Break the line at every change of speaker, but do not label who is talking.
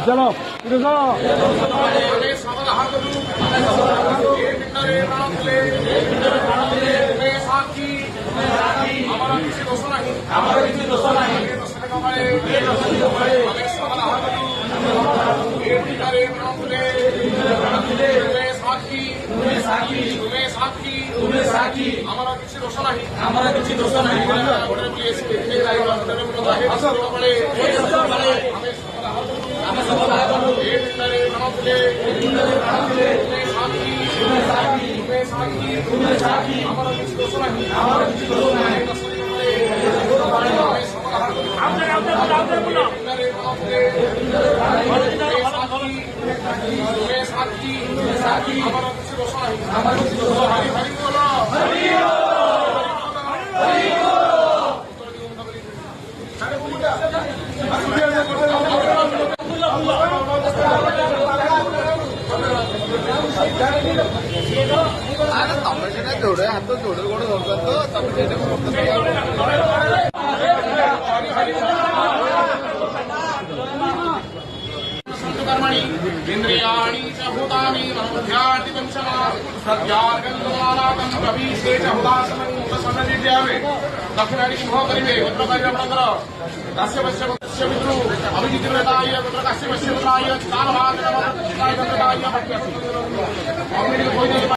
चलो जोड़े हाथ तो जोड़े गोड़ कर्मणि इंद्रियाणि च भूतानि मनोध्याति पंचमा सत्यार्गन्धमानातं प्रवीशे च हुदासनं सन्नदिद्यावे दक्षिणानि शुभ करिवे पुत्रकार्य आपणकर काश्यपस्य पितृ अभिजितवेदाय पुत्र काश्यपस्य पुत्राय स्थानभागः पुत्राय पुत्राय भक्त्यासि